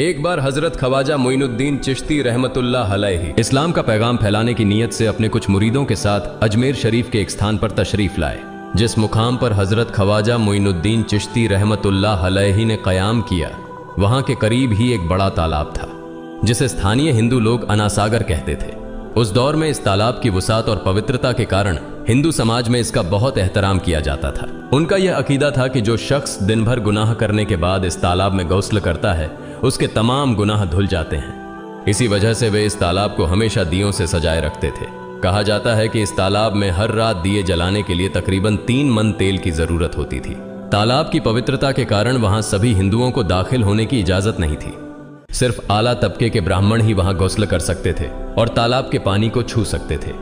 एक बार हजरत ख्वाजा मोइनुद्दीन चिश्ती रहमतुल्लाह अलैहि इस्लाम का पैगाम फैलाने की नीयत से अपने कुछ मुरीदों के साथ अजमेर शरीफ के एक स्थान पर तशरीफ लाए। जिस मुकाम पर हजरत ख्वाजा मोइनुद्दीन चिश्ती रहमतुल्लाह अलैहि ने क़याम किया, वहां के करीब ही एक बड़ा तालाब था जिसे स्थानीय हिंदू लोग अनासागर कहते थे। उस दौर में इस तालाब की वसात और पवित्रता के कारण हिंदू समाज में इसका बहुत एहतराम किया जाता था। उनका यह अकीदा था कि जो शख्स दिन भर गुनाह करने के बाद इस तालाब में गौस्ल करता है, उसके तमाम गुनाह धुल जाते हैं। इसी वजह से वे इस तालाब को हमेशा दियों से सजाए रखते थे। कहा जाता है कि इस तालाब में हर रात दिए जलाने के लिए तकरीबन 3 मन तेल की जरूरत होती थी। तालाब की पवित्रता के कारण वहां सभी हिंदुओं को दाखिल होने की इजाजत नहीं थी। सिर्फ आला तबके के ब्राह्मण ही वहां गौस्ल कर सकते थे और तालाब के पानी को छू सकते थे।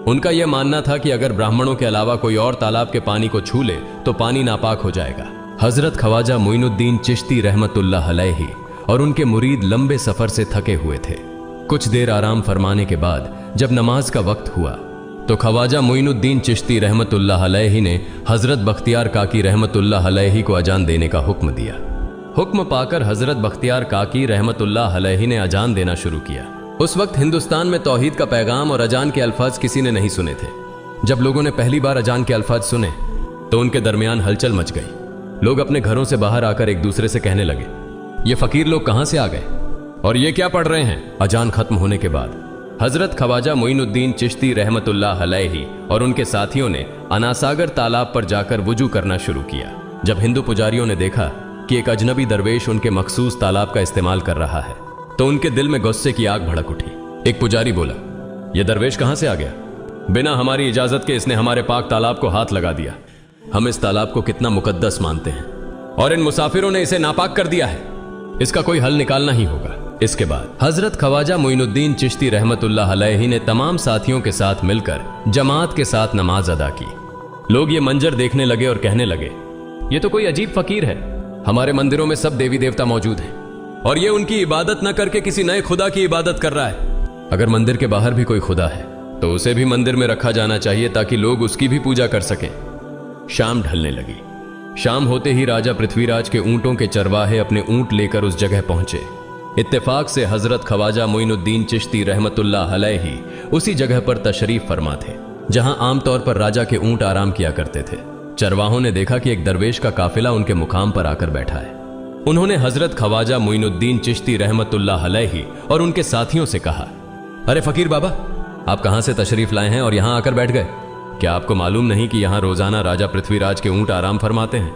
उनका यह मानना था कि अगर ब्राह्मणों के अलावा कोई और तालाब के पानी को छू ले तो पानी नापाक हो जाएगा। हजरत ख्वाजा मोइनुद्दीन चिश्ती रहमतुल्लाह अलैहि और उनके मुरीद लंबे सफर से थके हुए थे। कुछ देर आराम फरमाने के बाद जब नमाज का वक्त हुआ तो ख्वाजा मोइनुद्दीन चिश्ती रहमतुल्लाह अलैहि ने हजरत बख्तियार काकी रहमतुल्लाह अलैहि को अजान देने का हुक्म दिया। हुक्म पाकर हजरत बख्तियार काकी रहमतुल्लाह अलैहि ने अजान देना शुरू किया। उस वक्त हिंदुस्तान में तौहीद का पैगाम और अजान के अल्फाज किसी ने नहीं सुने थे। जब लोगों ने पहली बार अजान के अल्फाज सुने तो उनके दरमियान हलचल मच गई। लोग अपने घरों से बाहर आकर एक दूसरे से कहने लगे, ये फकीर लोग कहां से आ गए और ये क्या पढ़ रहे हैं। अजान खत्म होने के बाद हजरत ख्वाजा मोइनुद्दीन चिश्ती रहमतुल्लाह अलैहि और उनके साथियों ने अनासागर तालाब पर जाकर वुजू करना शुरू किया। जब हिंदू पुजारियों ने देखा कि एक अजनबी दरवेश उनके मखसूस तालाब का इस्तेमाल कर रहा है तो उनके दिल में गुस्से की आग भड़क उठी। एक पुजारी बोला, यह दरवेश कहां से आ गया? बिना हमारी इजाजत के इसने हमारे पाक तालाब को हाथ लगा दिया। हम इस तालाब को कितना मुकद्दस मानते हैं और इन मुसाफिरों ने इसे नापाक कर दिया है। इसका कोई हल निकालना ही होगा। इसके बाद हजरत ख्वाजा मोइनुद्दीन चिश्ती रहमतुल्लाह अलैहि ने तमाम साथियों के साथ मिलकर जमात के साथ नमाज अदा की। लोग ये मंजर देखने लगे और कहने लगे, ये तो कोई अजीब फकीर है। हमारे मंदिरों में सब देवी देवता मौजूद हैं और ये उनकी इबादत न करके किसी नए खुदा की इबादत कर रहा है। अगर मंदिर के बाहर भी कोई खुदा है तो उसे भी मंदिर में रखा जाना चाहिए ताकि लोग उसकी भी पूजा कर सकें। शाम ढलने लगी। शाम होते ही राजा पृथ्वीराज के ऊंटों के चरवाहे अपने ऊंट लेकर उस जगह पहुंचे। इत्तेफाक से हजरत ख्वाजा मोइनुद्दीन चिश्ती रहमतुल्लाह अलैहि उसी जगह पर तशरीफ फरमा थे जहां आमतौर पर राजा के ऊंट आराम किया करते थे। चरवाहों ने देखा कि एक दरवेश का काफिला उनके मुकाम पर आकर बैठा है। उन्होंने हजरत ख्वाजा मोइनुद्दीन चिश्ती रहमतुल्लाह अलैहि और उनके साथियों से कहा, अरे फकीर बाबा, आप कहां से तशरीफ लाए हैं और यहां आकर बैठ गए? क्या आपको मालूम नहीं कि यहां रोजाना राजा पृथ्वीराज के ऊंट आराम फरमाते हैं?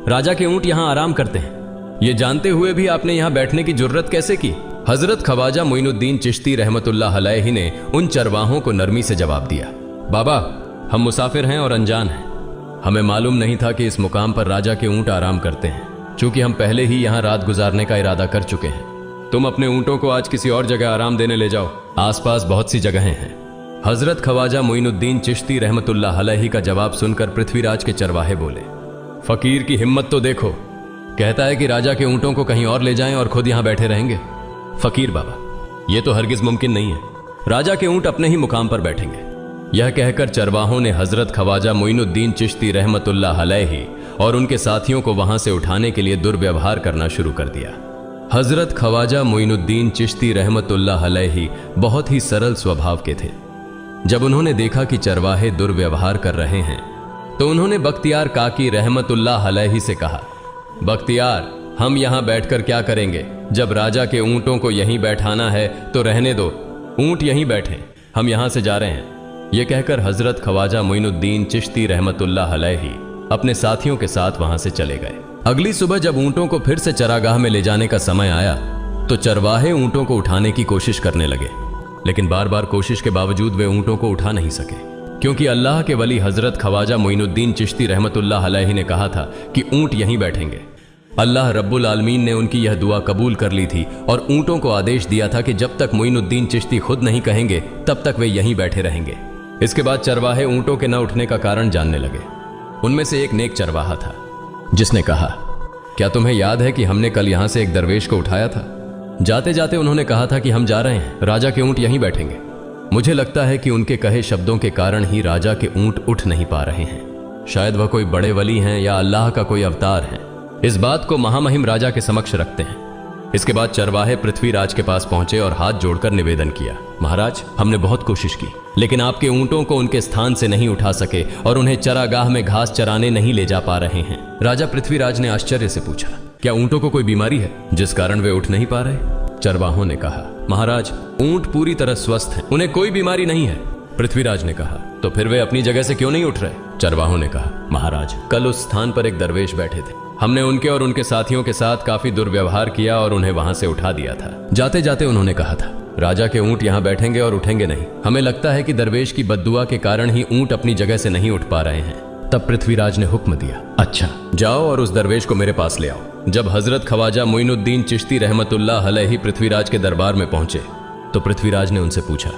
राजा के ऊंट यहां आराम करते हैं। ये जानते हुए भी आपने यहां बैठने की जुर्रत कैसे की? हजरत ख्वाजा मोइनुद्दीन चिश्ती रहमतुल्लाह अलैहि ने उन चरवाहों को नरमी से जवाब दिया, बाबा, हम मुसाफिर हैं और अनजान हैं। हमें मालूम नहीं था कि इस मुकाम पर राजा के ऊंट आराम करते हैं। चूंकि हम पहले ही यहां रात गुजारने का इरादा कर चुके हैं, तुम अपने ऊंटों को आज किसी और जगह आराम देने ले जाओ। आसपास बहुत सी जगहें हैं। हजरत ख्वाजा मोइनुद्दीन चिश्ती रहमतुल्लाह अलैहि का जवाब सुनकर पृथ्वीराज के चरवाहे बोले, फकीर की हिम्मत तो देखो, कहता है कि राजा के ऊंटों को कहीं और ले जाएं और खुद यहां बैठे रहेंगे। फकीर बाबा, यह तो हरगिज मुमकिन नहीं है। राजा के ऊंट अपने ही मुकाम पर बैठेंगे। यह कहकर चरवाहों ने हजरत ख्वाजा मोइनुद्दीन चिश्ती रहमतुल्लाह अलैहि और उनके साथियों को वहां से उठाने के लिए दुर्व्यवहार करना शुरू कर दिया। हजरत ख्वाजा मोइनुद्दीन चिश्ती रहमतुल्लाह अलैहि बहुत ही सरल स्वभाव के थे। जब उन्होंने देखा कि चरवाहे दुर्व्यवहार कर रहे हैं तो उन्होंने बख्तियार काकी रहमतुल्लाह अलैहि से कहा, बख्तियार, हम यहां बैठकर क्या करेंगे? जब राजा के ऊंटों को यहीं बैठाना है तो रहने दो, ऊंट यहीं बैठे, हम यहां से जा रहे हैं। यह कहकर हजरत ख्वाजा मोइनुद्दीन चिश्ती रहमतुल्लाह अलैहि अपने साथियों के साथ वहां से चले गए। अगली सुबह जब ऊंटों को फिर से चरागाह में ले जाने का समय आया तो चरवाहे ऊंटों को उठाने की कोशिश करने लगे, लेकिन बार बार कोशिश के बावजूद वे ऊंटों को उठा नहीं सके, क्योंकि अल्लाह के वली हजरत ख्वाजा मोइनुद्दीन चिश्ती रहमतुल्लाह अलैहि ने कहा था कि ऊंट यहीं बैठेंगे। अल्लाह रब्बुल आलमीन ने उनकी यह दुआ कबूल कर ली थी और ऊंटों को आदेश दिया था कि जब तक मोइनुद्दीन चिश्ती खुद नहीं कहेंगे तब तक वे यहीं बैठे रहेंगे। इसके बाद चरवाहे ऊंटों के न उठने का कारण जानने लगे। उनमें से एक नेक चरवाहा था जिसने कहा, क्या तुम्हें याद है कि हमने कल यहां से एक दरवेश को उठाया था? जाते जाते उन्होंने कहा था कि हम जा रहे हैं, राजा के ऊंट यहीं बैठेंगे। मुझे लगता है कि उनके कहे शब्दों के कारण ही राजा के ऊंट उठ नहीं पा रहे हैं। शायद वह कोई बड़े वली हैं या अल्लाह का कोई अवतार है। इस बात को महामहिम राजा के समक्ष रखते हैं। इसके बाद चरवाहे पृथ्वीराज के पास पहुंचे और हाथ जोड़कर निवेदन किया, महाराज, हमने बहुत कोशिश की, लेकिन आपके ऊंटों को उनके स्थान से नहीं उठा सके और उन्हें चरागाह में घास चराने नहीं ले जा पा रहे हैं। राजा पृथ्वीराज ने आश्चर्य से पूछा, क्या ऊंटों को कोई बीमारी है जिस कारण वे उठ नहीं पा रहे? चरवाहों ने कहा, महाराज, ऊंट पूरी तरह स्वस्थ हैं, उन्हें कोई बीमारी नहीं है। पृथ्वीराज ने कहा, तो फिर वे अपनी जगह से क्यों नहीं उठ रहे? चरवाहों ने कहा, महाराज, कल उस स्थान पर एक दरवेश बैठे थे, हमने उनके और उनके साथियों के साथ काफी दुर्व्यवहार किया और उन्हें वहां से उठा दिया था। जाते जाते उन्होंने कहा था, राजा के ऊंट यहाँ बैठेंगे और उठेंगे नहीं। हमें लगता है कि दरवेश की बद्दुआ के कारण ही ऊंट अपनी जगह से नहीं उठ पा रहे हैं। तब पृथ्वीराज ने हुक्म दिया, अच्छा, जाओ और उस दरवेश को मेरे पास ले आओ। जब हजरत ख्वाजा मोइनुद्दीन चिश्ती रहमतुल्लाह अलैहि पृथ्वीराज के दरबार में पहुंचे तो पृथ्वीराज ने उनसे पूछा,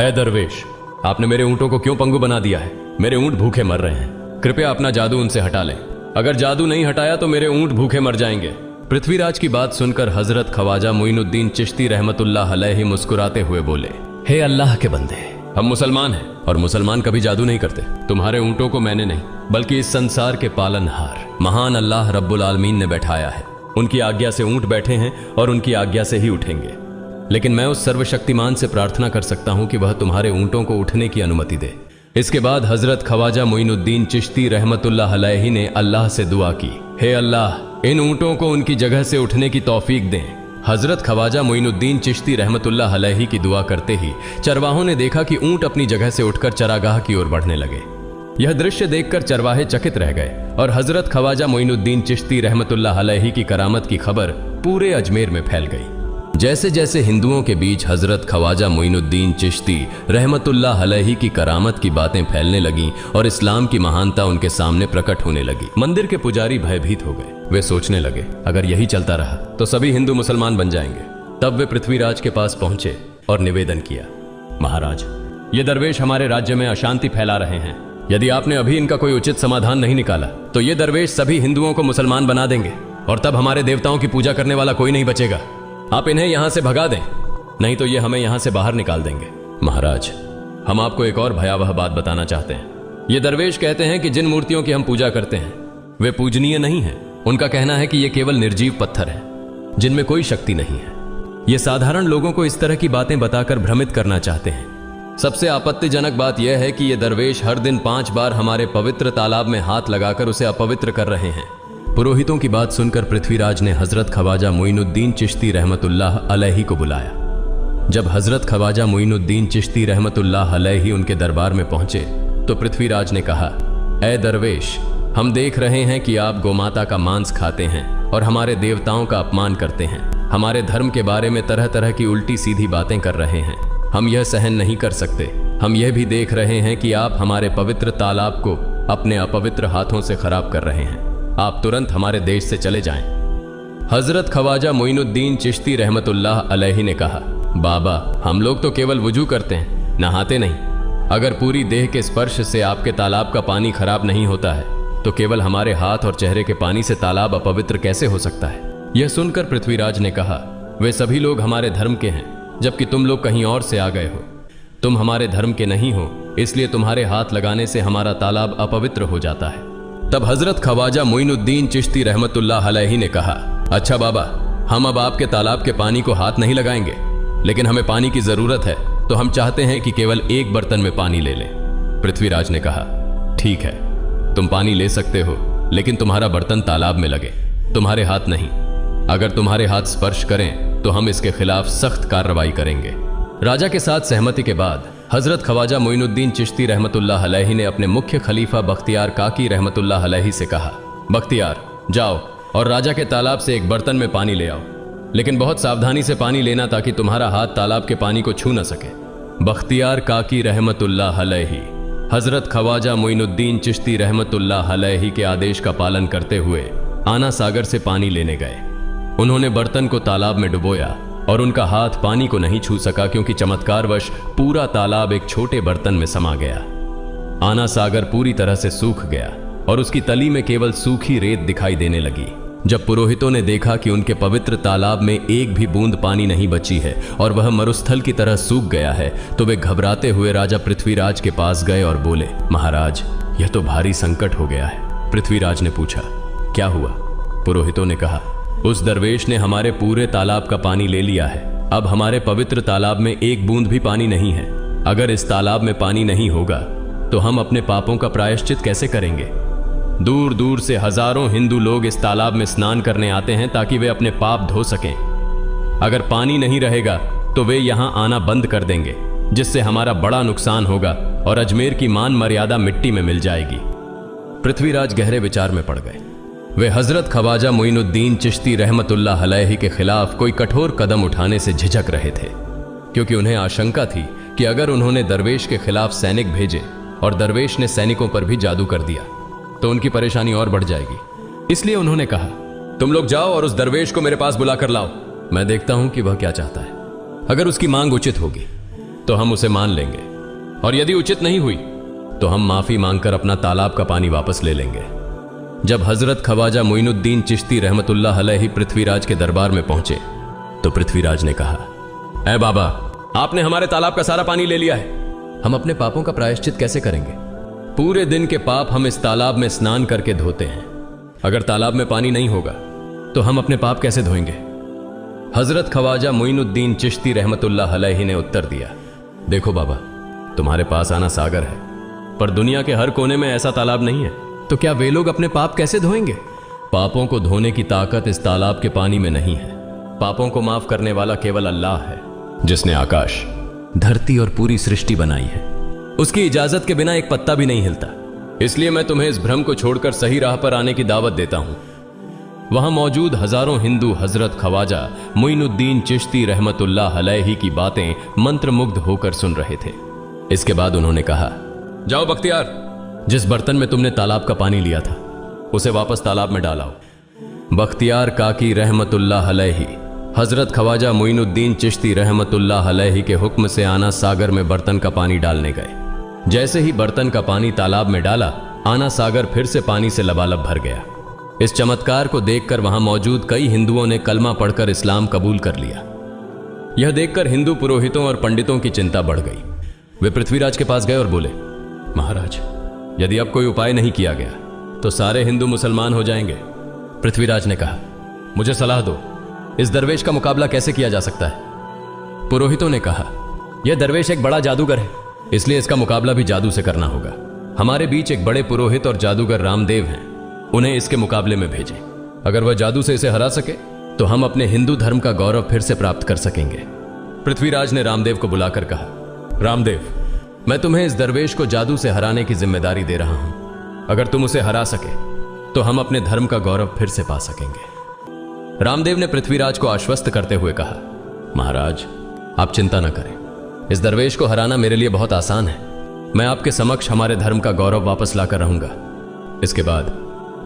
ए दरवेश, आपने मेरे ऊंटों को क्यों पंगु बना दिया है? मेरे ऊंट भूखे मर रहे हैं, कृपया अपना जादू उनसे हटा लें। अगर जादू नहीं हटाया तो मेरे ऊंट भूखे मर जाएंगे। पृथ्वीराज की बात सुनकर हजरत ख्वाजा मोइनुद्दीन चिश्ती रहमतुल्लाह अलैहि मुस्कुराते हुए बोले, हे अल्लाह के बंदे, हम मुसलमान हैं और मुसलमान कभी जादू नहीं करते। तुम्हारे ऊंटों को मैंने नहीं बल्कि इस संसार के पालनहार महान अल्लाह रब्बुल आलमीन ने बैठाया है। उनकी आज्ञा से ऊंट बैठे हैं और उनकी आज्ञा से ही उठेंगे। लेकिन मैं उस सर्वशक्तिमान से प्रार्थना कर सकता हूं कि वह तुम्हारे ऊंटों को उठने की अनुमति दे। इसके बाद हजरत ख्वाजा मोइनुद्दीन चिश्ती रहमतुल्लाह अलैहि ने अल्लाह से दुआ की, हे अल्लाह, इन ऊंटों को उनकी जगह से उठने की तौफीक दें। हजरत ख्वाजा मोइनुद्दीन चिश्ती रहमतुल्लाह अलैहि की दुआ करते ही चरवाहों ने देखा कि ऊंट अपनी जगह से उठकर चरागाह की ओर बढ़ने लगे। यह दृश्य देखकर चरवाहे चकित रह गए और हजरत ख्वाजा मोइनुद्दीन चिश्ती रहमतुल्लाह अलैहि की करामत की खबर पूरे अजमेर में फैल गई। जैसे जैसे हिंदुओं के बीच हजरत ख्वाजा मोइनुद्दीन चिश्ती रहमतुल्लाह अलैहि की करामत की बातें फैलने लगीं और इस्लाम की महानता उनके सामने प्रकट होने लगी, मंदिर के पुजारी भयभीत हो गए। वे सोचने लगे, अगर यही चलता रहा तो सभी हिंदू मुसलमान बन जाएंगे। तब वे पृथ्वीराज के पास पहुंचे और निवेदन किया, महाराज, ये दरवेश हमारे राज्य में अशांति फैला रहे हैं। यदि आपने अभी इनका कोई उचित समाधान नहीं निकाला तो ये दरवेश सभी हिंदुओं को मुसलमान बना देंगे और तब हमारे देवताओं की पूजा करने वाला कोई नहीं बचेगा। आप इन्हें यहां से भगा दें, नहीं तो ये हमें यहां से बाहर निकाल देंगे। महाराज, हम आपको एक और भयावह बात बताना चाहते हैं। ये दरवेश कहते हैं कि जिन मूर्तियों की हम पूजा करते हैं वे पूजनीय नहीं है। उनका कहना है कि ये केवल निर्जीव पत्थर है जिनमें कोई शक्ति नहीं है। ये साधारण लोगों को इस तरह की बातें बताकर भ्रमित करना चाहते हैं। सबसे आपत्तिजनक बात यह है कि ये दरवेश हर दिन 5 बार हमारे पवित्र तालाब में हाथ लगाकर उसे अपवित्र कर रहे हैं। पुरोहितों की बात सुनकर पृथ्वीराज ने हजरत ख्वाजा मोइनुद्दीन चिश्ती रहमतुल्लाह अलैहि को बुलाया। जब हजरत ख्वाजा मोइनुद्दीन चिश्ती रहमतुल्लाह अलैहि उनके दरबार में पहुंचे तो पृथ्वीराज ने कहा, ए दरवेश, हम देख रहे हैं कि आप गोमाता का मांस खाते हैं और हमारे देवताओं का अपमान करते हैं। हमारे धर्म के बारे में तरह तरह की उल्टी सीधी बातें कर रहे हैं। हम यह सहन नहीं कर सकते। हम यह भी देख रहे हैं कि आप हमारे पवित्र तालाब को अपने अपवित्र हाथों से खराब कर रहे हैं। आप तुरंत हमारे देश से चले जाएं। हजरत ख्वाजा मोइनुद्दीन चिश्ती रहमतुल्लाह अलैहि ने कहा, बाबा, हम लोग तो केवल वुजू करते हैं, नहाते नहीं। अगर पूरी देह के स्पर्श से आपके तालाब का पानी खराब नहीं होता है तो केवल हमारे हाथ और चेहरे के पानी से तालाब अपवित्र कैसे हो सकता है? यह सुनकर पृथ्वीराज ने कहा, वे सभी लोग हमारे धर्म के हैं जबकि तुम लोग कहीं और से आ गए हो। तुम हमारे धर्म के नहीं हो, इसलिए तुम्हारे हाथ लगाने से हमारा तालाब अपवित्र हो जाता है। तब हजरत ख्वाजा मोइनुद्दीन चिश्ती रहमतुल्लाह अलैहि ने कहा, अच्छा बाबा, हम अब आपके तालाब के पानी को हाथ नहीं लगाएंगे, लेकिन हमें पानी की जरूरत है तो हम चाहते हैं कि केवल एक बर्तन में पानी ले लें। पृथ्वीराज ने कहा, ठीक है, तुम पानी ले सकते हो, लेकिन तुम्हारा बर्तन तालाब में लगे, तुम्हारे हाथ नहीं। अगर तुम्हारे हाथ स्पर्श करें तो हम इसके खिलाफ सख्त कार्रवाई करेंगे। राजा के साथ सहमति के बाद हजरत ख्वाजा मोइनुद्दीन चिश्ती रहमतुल्लाह अलैहि ने अपने मुख्य खलीफा बख्तियार काकी रहमतुल्लाह अलैहि से कहा, बख्तियार, जाओ और राजा के तालाब से एक बर्तन में पानी ले आओ, लेकिन बहुत सावधानी से पानी लेना ताकि तुम्हारा हाथ तालाब के पानी को छू न सके। बख्तियार काकी रहमतुल्लाह अलैहि हजरत ख्वाजा मोइनुद्दीन चिश्ती रहमतुल्लाह अलैहि के आदेश का पालन करते हुए आना सागर से पानी लेने गए। उन्होंने बर्तन को तालाब में डुबोया और उनका हाथ पानी को नहीं छू सका क्योंकि चमत्कारवश पूरा तालाब एक छोटे बर्तन में समा गया। आना सागर पूरी तरह से सूख गया और उसकी तली में केवल सूखी रेत दिखाई देने लगी। जब पुरोहितों ने देखा कि उनके पवित्र तालाब में एक भी बूंद पानी नहीं बची है और वह मरुस्थल की तरह सूख गया है तो वे घबराते हुए राजा पृथ्वीराज के पास गए और बोले, महाराज, यह तो भारी संकट हो गया है। पृथ्वीराज ने पूछा, क्या हुआ? पुरोहितों ने कहा, उस दरवेश ने हमारे पूरे तालाब का पानी ले लिया है। अब हमारे पवित्र तालाब में एक बूंद भी पानी नहीं है। अगर इस तालाब में पानी नहीं होगा तो हम अपने पापों का प्रायश्चित कैसे करेंगे? दूर दूर से हजारों हिंदू लोग इस तालाब में स्नान करने आते हैं ताकि वे अपने पाप धो सकें। अगर पानी नहीं रहेगा तो वे यहां आना बंद कर देंगे, जिससे हमारा बड़ा नुकसान होगा और अजमेर की मान मर्यादा मिट्टी में मिल जाएगी। पृथ्वीराज गहरे विचार में पड़ गए। वे हजरत ख्वाजा मोइनुद्दीन चिश्ती रहमतुल्लाह अलैहि के खिलाफ कोई कठोर कदम उठाने से झिझक रहे थे, क्योंकि उन्हें आशंका थी कि अगर उन्होंने दरवेश के खिलाफ सैनिक भेजे और दरवेश ने सैनिकों पर भी जादू कर दिया तो उनकी परेशानी और बढ़ जाएगी। इसलिए उन्होंने कहा, तुम लोग जाओ और उस दरवेश को मेरे पास बुला कर लाओ। मैं देखता हूं कि वह क्या चाहता है। अगर उसकी मांग उचित होगी तो हम उसे मान लेंगे, और यदि उचित नहीं हुई तो हम माफी मांगकर अपना तालाब का पानी वापस ले लेंगे। जब हजरत ख्वाजा मोइनुद्दीन चिश्ती रहमतुल्लाह अलैहि पृथ्वीराज के दरबार में पहुंचे तो पृथ्वीराज ने कहा, ऐ बाबा, आपने हमारे तालाब का सारा पानी ले लिया है। हम अपने पापों का प्रायश्चित कैसे करेंगे? पूरे दिन के पाप हम इस तालाब में स्नान करके धोते हैं। अगर तालाब में पानी नहीं होगा तो हम अपने पाप कैसे धोएंगे? हजरत ख्वाजा मोइनुद्दीन चिश्ती रहमतुल्लाह अलैहि ने उत्तर दिया, देखो बाबा, तुम्हारे पास आना सागर है, पर दुनिया के हर कोने में ऐसा तालाब नहीं है, तो क्या वे लोग अपने पाप कैसे धोएंगे? पापों को धोने की ताकत इस तालाब के पानी में नहीं है। पापों को माफ करने वाला केवल अल्लाह है, जिसने आकाश, धरती और पूरी सृष्टि बनाई है। उसकी इजाजत के बिना एक पत्ता भी नहीं हिलता। इसलिए मैं तुम्हें इस भ्रम को छोड़कर सही राह पर आने की दावत देता हूं। वहां मौजूद हजारों हिंदू हजरत ख्वाजा मोइनुद्दीन चिश्ती रहमतुल्लाह अलैहि की बातें मंत्रमुग्ध होकर सुन रहे थे। इसके बाद उन्होंने कहा, जाओ बख्तियार, जिस बर्तन में तुमने तालाब का पानी लिया था उसे वापस तालाब में डालाओ। बख्तियार काकी रहमतुल्लाह अलैहि हजरत ख्वाजा मोइनुद्दीन चिश्ती रहमतुल्लाह अलैहि के हुक्म से आना सागर में बर्तन का पानी डालने गए। जैसे ही बर्तन का पानी तालाब में डाला, आना सागर फिर से पानी से लबालब भर गया। इस चमत्कार को देखकर वहां मौजूद कई हिंदुओं ने कलमा पढ़कर इस्लाम कबूल कर लिया। यह देखकर हिंदू पुरोहितों और पंडितों की चिंता बढ़ गई। वे पृथ्वीराज के पास गए और बोले, महाराज, यदि अब कोई उपाय नहीं किया गया तो सारे हिंदू मुसलमान हो जाएंगे। पृथ्वीराज ने कहा, मुझे सलाह दो, इस दरवेश का मुकाबला कैसे किया जा सकता है? पुरोहितों ने कहा, यह दरवेश एक बड़ा जादूगर है, इसलिए इसका मुकाबला भी जादू से करना होगा। हमारे बीच एक बड़े पुरोहित और जादूगर रामदेव हैं, उन्हें इसके मुकाबले में भेजें। अगर वह जादू से इसे हरा सके तो हम अपने हिंदू धर्म का गौरव फिर से प्राप्त कर सकेंगे। पृथ्वीराज ने रामदेव को बुलाकर कहा, रामदेव, मैं तुम्हें इस दरवेश को जादू से हराने की जिम्मेदारी दे रहा हूं। अगर तुम उसे हरा सके तो हम अपने धर्म का गौरव फिर से पा सकेंगे। रामदेव ने पृथ्वीराज को आश्वस्त करते हुए कहा, महाराज, आप चिंता न करें, इस दरवेश को हराना मेरे लिए बहुत आसान है। मैं आपके समक्ष हमारे धर्म का गौरव वापस लाकर रहूंगा। इसके बाद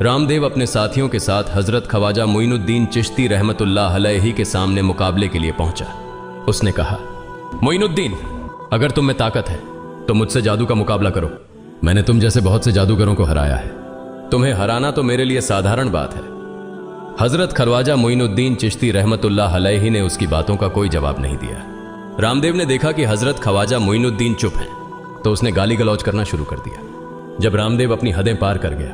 रामदेव अपने साथियों के साथ हजरत ख्वाजा मोइनुद्दीन चिश्ती रहमतुल्लाह अलैहि के सामने मुकाबले के लिए पहुंचा। उसने कहा, मोइनुद्दीन, अगर तुम में ताकत है तो मुझसे जादू का मुकाबला करो। मैंने तुम जैसे बहुत से जादूगरों को हराया है। तुम्हें हराना तो मेरे लिए साधारण बात है। हजरत ख्वाजा मोइनुद्दीन चिश्ती रहमतुल्लाह अलैहि ने उसकी बातों का कोई जवाब नहीं दिया। रामदेव ने देखा कि हजरत ख्वाजा मोइनुद्दीन चुप हैं, तो उसने गाली गलौज करना शुरू कर दिया। जब रामदेव अपनी हदें पार कर गया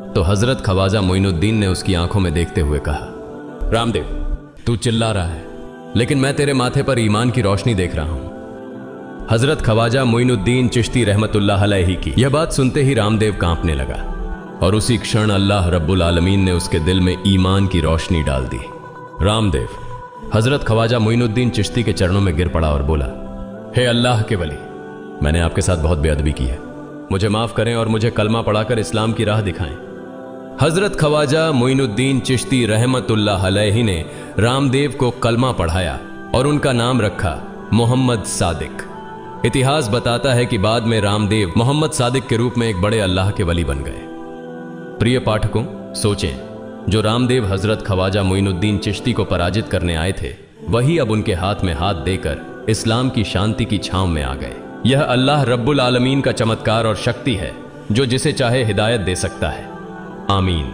तो हजरत ख्वाजा मोइनुद्दीन ने उसकी आंखों में देखते हुए कहा, रामदेव, तू चिल्ला रहा है, लेकिन मैं तेरे माथे पर ईमान की रोशनी देख रहा हूं। हजरत ख्वाजा मोइनुद्दीन चिश्ती रहमतुल्लाह अलैहि की यह बात सुनते ही रामदेव कांपने लगा, और उसी क्षण अल्लाह रब्बुल आलमीन ने उसके दिल में ईमान की रोशनी डाल दी। रामदेव हजरत ख्वाजा मोइनुद्दीन चिश्ती के चरणों में गिर पड़ा और बोला, हे अल्लाह के वली, मैंने आपके साथ बहुत बेअदबी की है, मुझे माफ करें और मुझे कलमा पढ़ाकर इस्लाम की राह दिखाएं। हजरत ख्वाजा मोइनुद्दीन चिश्ती रहमतुल्लाह अलैहि ने रामदेव को कलमा पढ़ाया और उनका नाम रखा मोहम्मद सादिक। इतिहास बताता है कि बाद में रामदेव मोहम्मद सादिक के रूप में एक बड़े अल्लाह के वली बन गए। प्रिय पाठकों, सोचें, जो रामदेव हजरत ख्वाजा मोइनुद्दीन चिश्ती को पराजित करने आए थे, वही अब उनके हाथ में हाथ देकर इस्लाम की शांति की छांव में आ गए। यह अल्लाह रब्बुल आलमीन का चमत्कार और शक्ति है, जो जिसे चाहे हिदायत दे सकता है। आमीन।